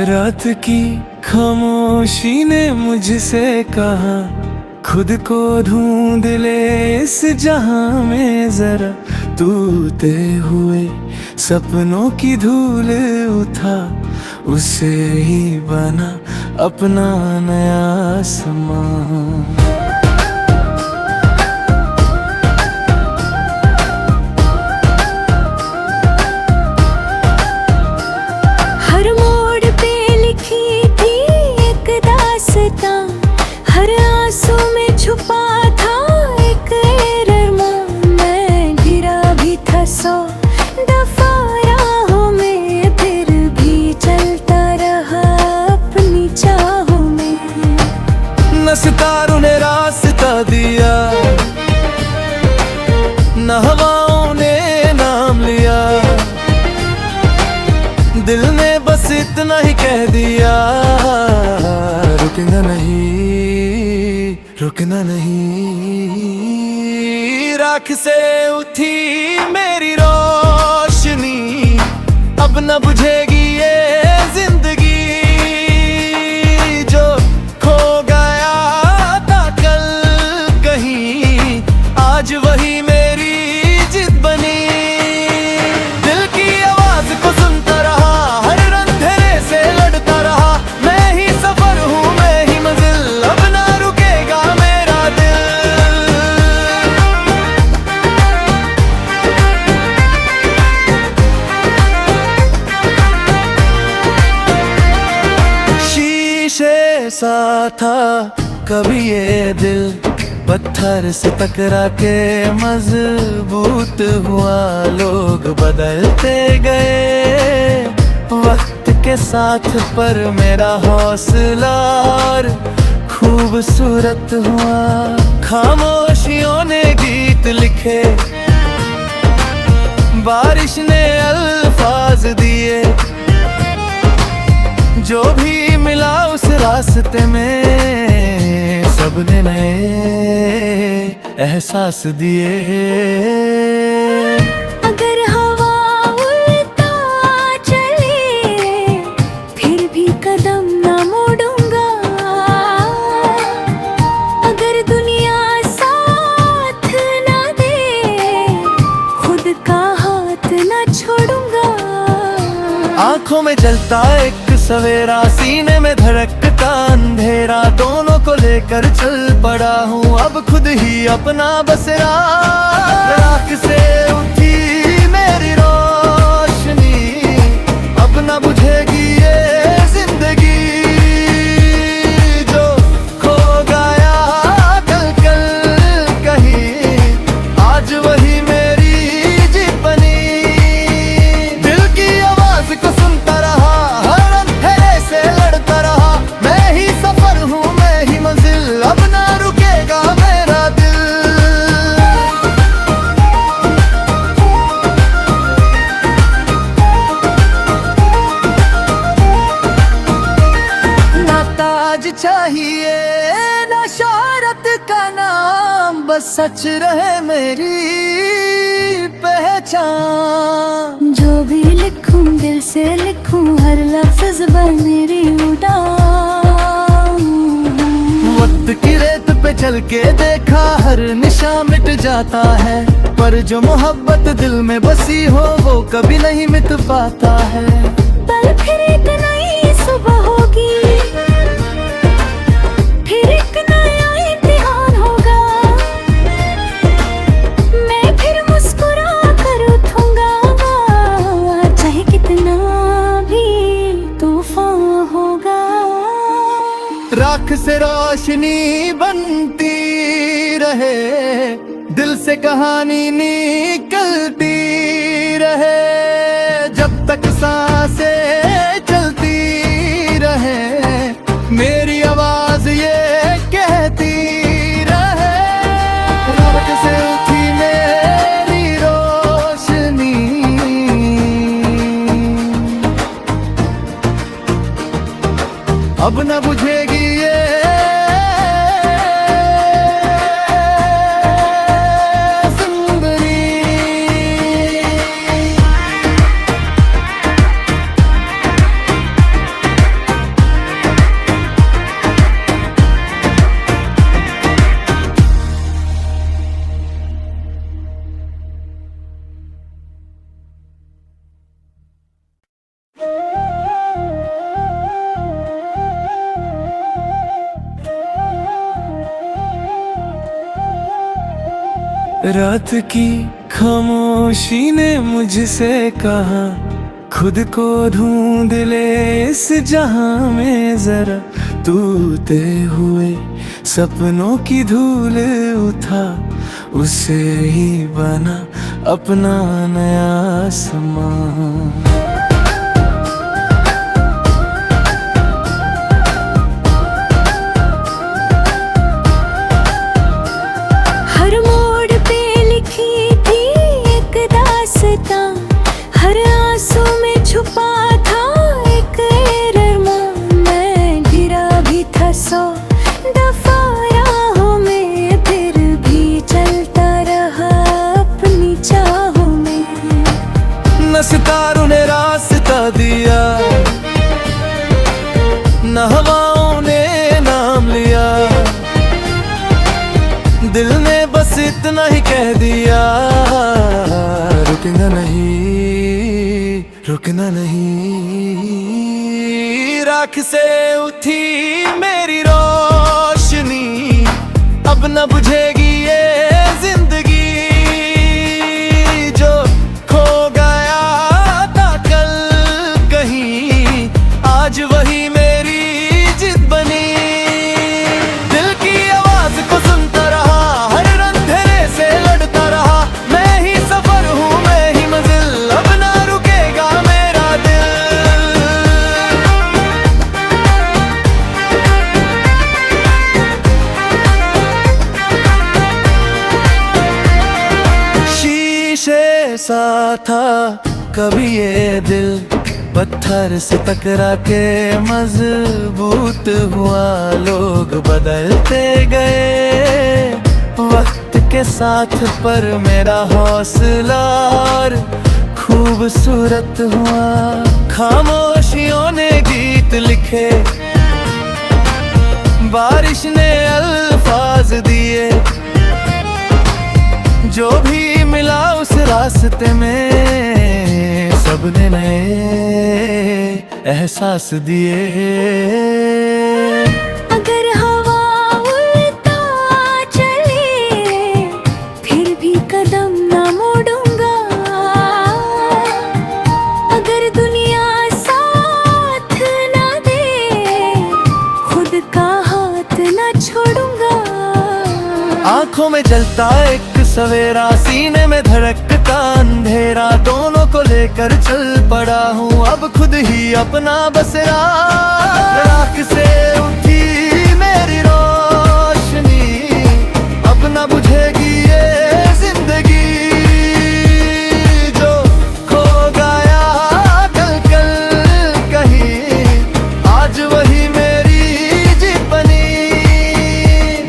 रात की खामोशी ने मुझसे कहा, खुद को ढूंढ ले इस जहां में जरा। टूटे हुए सपनों की धूल उठा, उससे ही बना अपना नया समा। हर आंसू में छुपा था एक अरमान। मैं गिरा भी था 100 दफा राहों में, फिर भी चलता रहा अपनी चाहों में। न सितारों ने रास्ता दिया, न हवाओं ने नाम लिया, दिल ने बस इतना ही कह दिया, रुकना नहीं, रुकना नहीं। राख से उठी मेरी रोशनी, अब न बुझेगी ये जिंदगी। जो खो गया था कल कहीं, आज वही मेरी जिद बनी। दिल की आवाज को सुनता रहा, हर अंधेरे से लड़ता रहा। मैं ही सफर हूँ, मैं ही मंजिल, अब ना रुकेगा मेरा दिल। शीशे सा था कभी ये दिल, पत्थर से टकरा के मजबूत हुआ। लोग बदलते गए वक्त के साथ, पर मेरा हौसला और खूबसूरत हुआ। खामोशियों ने गीत लिखे, बारिश ने अल्फाज दिए। जो भी मिला उस रास्ते में, सबने नए एहसास दिए। अगर हवा उड़ता चले, फिर भी कदम ना मोड़ूंगा। अगर दुनिया साथ ना दे, खुद का हाथ ना छोड़ूंगा। आंखों में जलता एक सवेरा, सीने में धड़कता अंधेरा। दोनों को लेकर चल पड़ा हूँ, अब खुद ही अपना बसेरा। राख से उठी मेरी रोशनी, अब न बुझेगी ये जिंदगी। जो खो गया कल कल कहीं, आज वही मेरी जिद बनी। दिल की आवाज को सुनता रहा, से लड़ता रहा। मैं ही सफर हूँ, मैं ही मंजिल, अब ना रुकेगा मेरा दिल। ना ताज चाहिए ना शोहरत का नाम, बस सच रहे मेरी पहचान। जो भी लिखूं दिल से लिखूं, हर लफ्ज पर मेरी उड़ान। वक्त की रेत पे चल के देखा, हर निशान मिट जाता है। पर जो मोहब्बत दिल में बसी हो, वो कभी नहीं मिट पाता है। पल फिर एक नई सुबह होगी, फिर एक नया इम्तिहान होगा। मैं फिर मुस्कुरा कर उठूंगा, चाहे कितना भी तूफान होगा। राख से रोशनी बनती रहे, दिल से कहानी निकलती रहे। जब तक सांसें चलती रहे, मेरी आवाज ये कहती रहे। राख से उठी मेरी रोशनी, अब न बुझेगी ये जिंदगी। रात की खामोशी ने मुझसे कहा, खुद को ढूंढ ले इस जहां में जरा, टूटे हुए सपनों की धूल उठा, उसे ही बना अपना नया आसमां। हर मोड़ पे लिखी थी एक दास्तां, हर आंसू में छुपा था एक अरमान। मैं गिरा भी था 100 दफा राहों में, फिर भी चलता रहा अपनी चाहों में। न सितारों ने रास्ता दिया, न हवाओं ने नाम लिया, दिल ने बस इतना ही कह दिया, रुकना नहीं, रुकना नहीं। राख से उठी मेरी रोशनी, अब न बुझेगी ये जिंदगी। जो खो गया था कल कहीं, आज वही मेरी जिद बनी। दिल की आवाज को सुनता रहा, हर अंधेरे से लड़ता रहा, मैं ही सफर हूँ मैं ही मंजिल, अब ना रुकेगा मेरा दिल। शीशे सा था कभी ये दिल, पत्थर से टकरा के मजबूत हुआ। लोग बदलते गए वक्त के साथ, पर मेरा हौसला और खूबसूरत हुआ। खामोशियों ने गीत लिखे, बारिश ने अल्फाज दिए, जो भी मिला उस रास्ते में, सबने नए एहसास दिए। अगर हवा उल्टा चले, फिर भी कदम ना मोड़ूंगा। अगर दुनिया साथ ना दे, खुद का हाथ ना छोड़ूंगा। आंखों में जलता एक सवेरा, सीने में धड़कता अंधेरा, दोनों को लेकर चल पड़ा हूँ अब खुद ही अपना बसेरा। राख से उठी मेरी रोशनी, अब ना बुझेगी ये जिंदगी। जो खो गया कल कहीं, आज वही मेरी जिद बनी।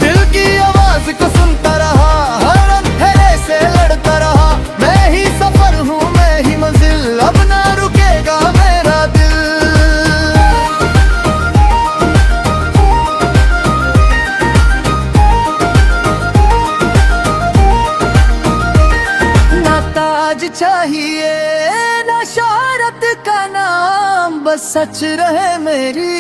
दिल की आवाज को सुनता रहा, हर अंधेरे से लड़ता रहा, मैं ही सफर हूँ मैं ही मंजिल, अब ना रुकेगा मेरा दिल। ना ताज चाहिए ना शोहरत का नाम, बस सच रहे मेरी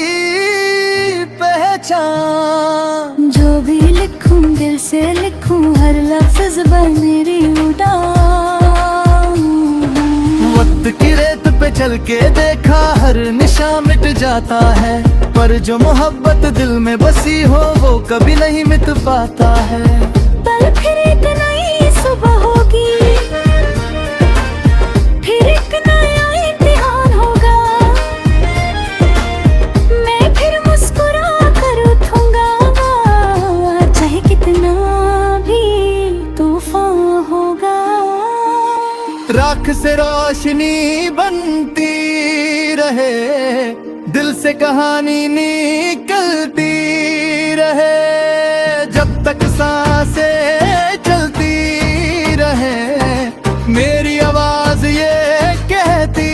पहचान। जो भी लिखूं दिल से लिखूं, हर लफ्ज पर मेरी उड़ान। वक्त की रेत पे चल के देखा, हर निशा मिट जाता है, पर जो मोहब्बत दिल में बसी हो वो कभी नहीं मिट पाता है। पल फिर एक नई सुबह होगी, फिर एक नया इम्तिहान होगा। मैं फिर मुस्कुरा कर उठूंगा, चाहे कितना भी तूफान होगा। राख से रोशनी बनती रहे, दिल से कहानी निकलती रहे, जब तक सांसें चलती रहे, मेरी आवाज ये कहती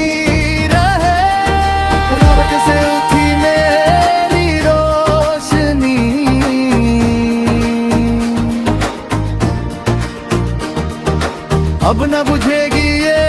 रहे। राख से उठी मेरी रोशनी, अब न बुझेगी ये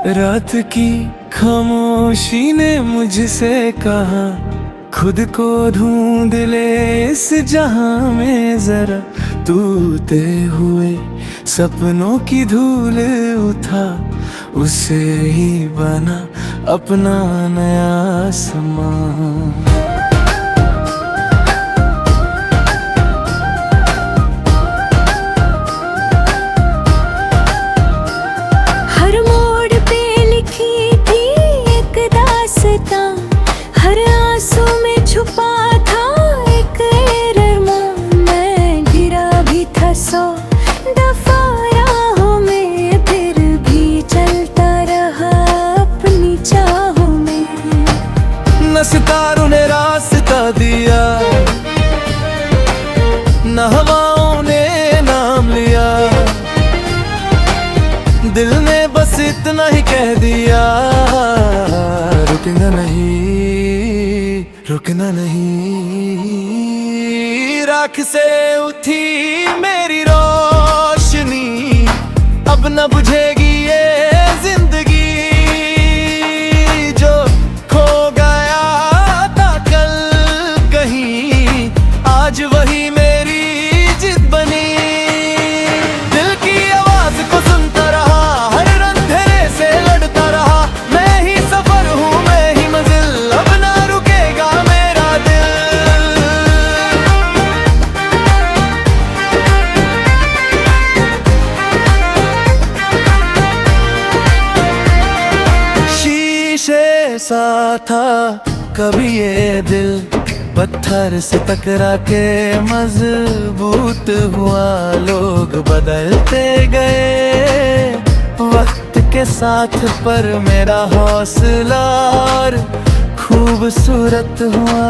रात की खामोशी ने मुझसे कहा, खुद को ढूंढ ले इस जहां में जरा। टूटे हुए सपनों की धूल उठा, उसे ही बना अपना नया आसमां। हर मोड़ पे लिखी थी एक दास्तां, हर आंसू में छुपा था एक अरमान। मैं गिरा भी था 100 दफा राहों में, फिर भी चलता रहा अपनी चाहों में। न सितारों ने रास्ता दिया, न हवाओं ने नाम लिया, दिल ने बस इतना ही कह दिया, रुकना नहीं, रुकना नहीं। राख से उठी मेरी रोशनी, अब न बुझेगी ये जिंदगी। जो खो गया था कल कहीं, आज वही मेरी जिद बनी। दिल की आवाज को सुनता रहा, हर अंधेरे से लड़ता रहा। मैं ही सफर हूँ, मैं ही मंजिल, अब ना रुकेगा मेरा दिल। शीशे सा था कभी ये दिल, पत्थर से टकरा के मजबूत हुआ। लोग बदलते गए वक्त के साथ, पर मेरा हौसला और खूबसूरत हुआ।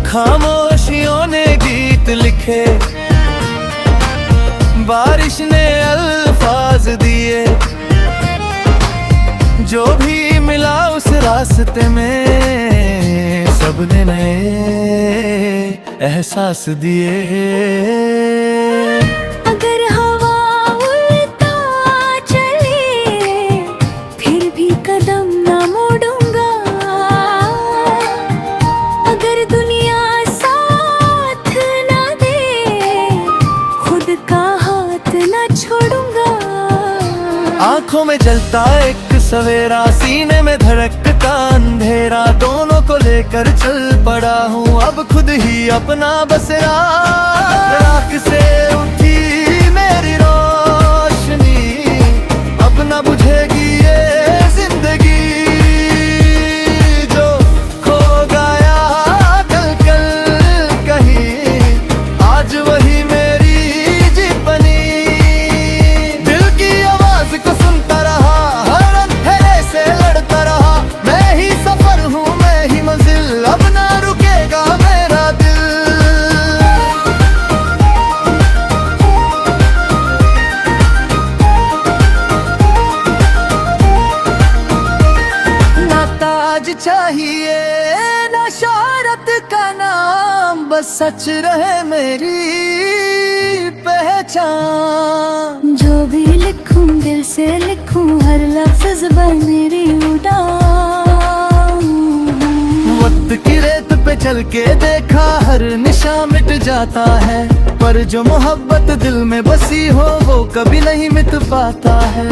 खामोशियों ने गीत लिखे, बारिश ने अल्फाज दिए। जो भी मिला उस रास्ते में, सबने नए एहसास दिए। अगर हवा उल्टा चले, फिर भी कदम ना मोड़ूंगा। अगर दुनिया साथ ना दे, खुद का हाथ ना छोड़ूंगा। आंखों में जलता एक सवेरा, सीने में धड़कता अंधेरा। दोनों को लेकर चल पड़ा हूँ, अब खुद ही अपना बसेरा। राख से उठी मेरी रोशनी, अब न बुझेगी ये जिंदगी। जो खो गया कल कहीं, आज वही मेरी जिद बनी। दिल की आवाज को सुनता रहा, हर अंधेरे से लड़ता रहा। मैं ही सफर हूँ, मैं ही मंजिल, अब ना रुकेगा मेरा दिल। ना ताज चाहिए ना शोहरत का नाम, बस सच रहे मेरी पहचान। जो भी लिखूं दिल से लिखूं, हर लफ्ज बन मेरी उड़ान। वक्त की रेत पे चल के देखा, हर निशा मिट जाता है। पर जो मोहब्बत दिल में बसी हो, वो कभी नहीं मिट पाता है।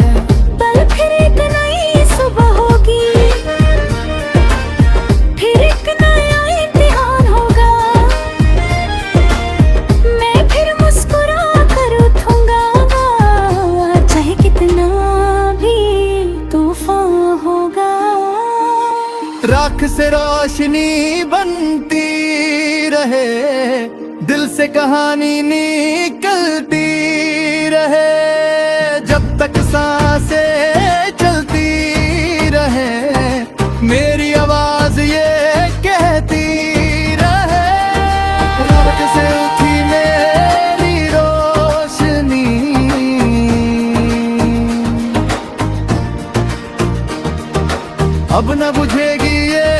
पल फिर एक नई सुबह होगी, फिर एक नया इम्तिहान होगा। मैं फिर मुस्कुरा कर उठूंगा, चाहे कितना भी तूफान होगा। राख से रोशनी बनती रहे, दिल से कहानी निकलती रहे। जब तक सांसें चलती रहे, मेरी आवाज ये कहती रहे। राख से उठी मेरी रोशनी, अब न बुझेगी ये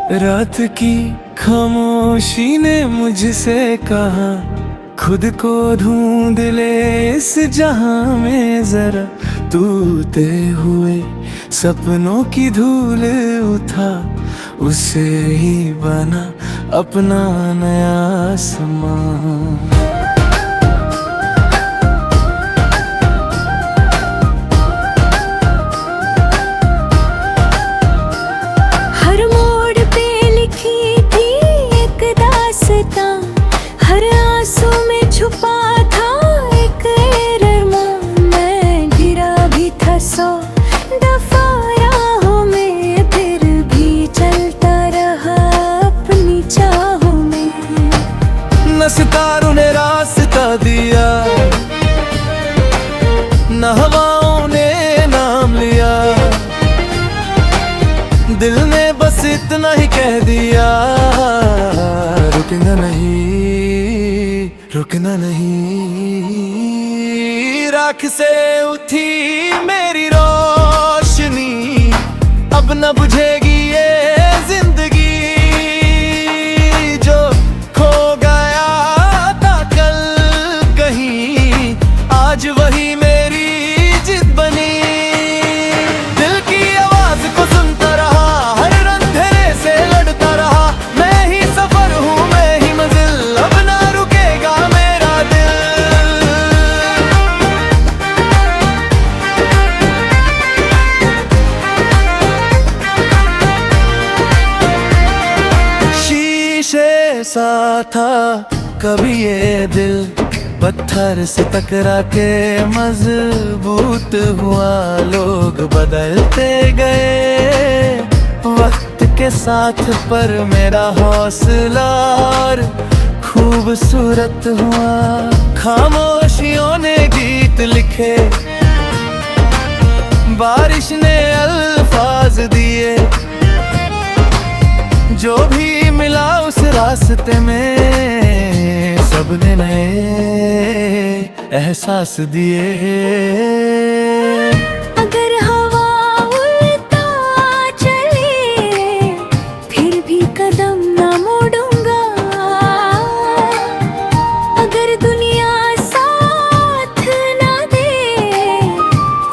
रात की खामोशी ने मुझसे कहा, खुद को ढूंढ ले इस जहां में जरा, टूटे हुए सपनों की धूल उठा, उससे ही बना अपना नया आसमां। हर मोड़ पे लिखी थी एक दास्तां, हर आंसू में छुपा था एक अरमान। मैं गिरा भी था 100 दफा राहों में, फिर भी चलता रहा अपनी चाहों में। न सितारों ने रास्ता दिया, न हवाओं ने नाम लिया, दिल ने बस इतना ही कह दिया, रुकना नहीं, रुकना नहीं। राख से उठी मेरी रोशनी, अब न बुझेगी ये जिंदगी। जो खो गया था कल कहीं, आज वही मेरी जिद बनी। दिल की आवाज को सुनता रहा, हर अंधेरे से लड़ता रहा, मैं ही सफर हूँ मैं ही मंजिल, अब ना रुकेगा मेरा दिल। शीशे सा था कभी ये दिल, पत्थर से टकरा के मजबूत हुआ। लोग बदलते गए वक्त के साथ, पर मेरा हौसला और खूबसूरत हुआ। खामोशियों ने गीत लिखे, बारिश ने अल्फाज दिए, जो भी मिला उस रास्ते में, सबने नए एहसास दिए। अगर हवा उल्टा चले, फिर भी कदम ना मोड़ूंगा। अगर दुनिया साथ ना दे,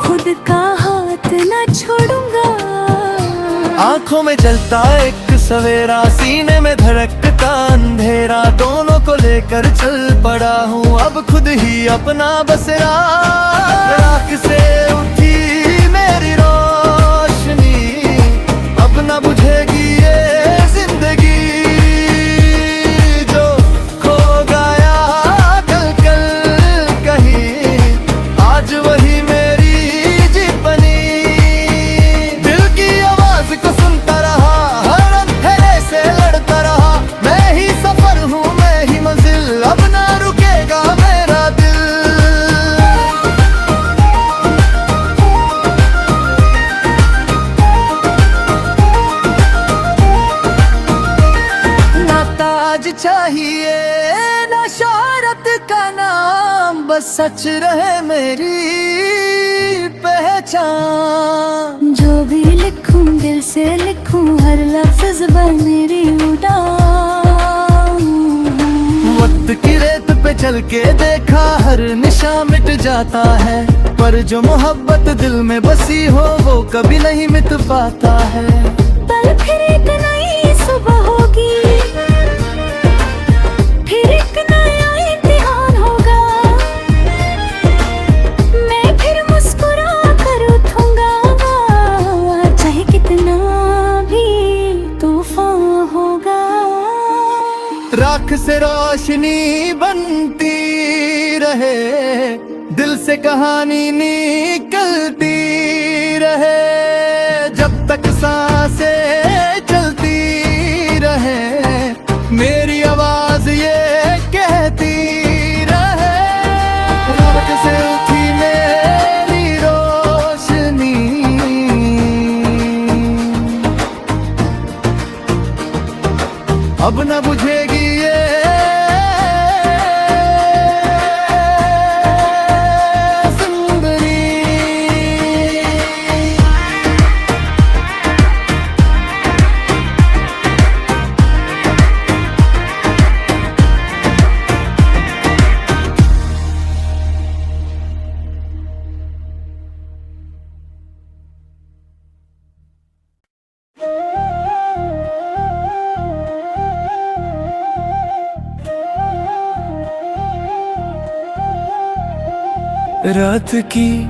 खुद का हाथ ना छोड़ूंगा। आंखों में जलता एक सवेरा, सीने में धड़कता अंधेरा, दोनों को लेकर चल पड़ा हूँ अब खुद ही अपना बसेरा। राख से उठी मेरी रोशनी, अब न बुझेगी ये जिंदगी। जो खो गया कल कल कहीं, आज वही मेरी जीत बनी। दिल की आवाज को सुनता रहा, से लड़ता रहा, मैं ही सफर हूँ मैं ही मंजिल, अब ना रुकेगा मेरा दिल। ना ताज चाहिए ना शोहरत का नाम, बस सच रहे मेरी पहचान। जो भी लिखूं दिल से लिखूं, हर लफ्ज बन मेरी उड़ान। वक्त की रेत पे चल के देखा, हर निशा मिट जाता है, पर जो मोहब्बत दिल में बसी हो वो कभी नहीं मिट पाता है। कल फिर एक नई सुबह होगी, फिर एक नया इम्तिहान होगा। मैं फिर मुस्कुरा कर उठूंगा, चाहे कितना भी तूफान होगा। राख से रोशनी बनती रहे, दिल से कहानी निकलती रहे, जब तक सांसें चलती रहे, मेरी आवाज ये कहती रहे। राख से उठी मेरी रोशनी, अब न बुझेगी ये रात की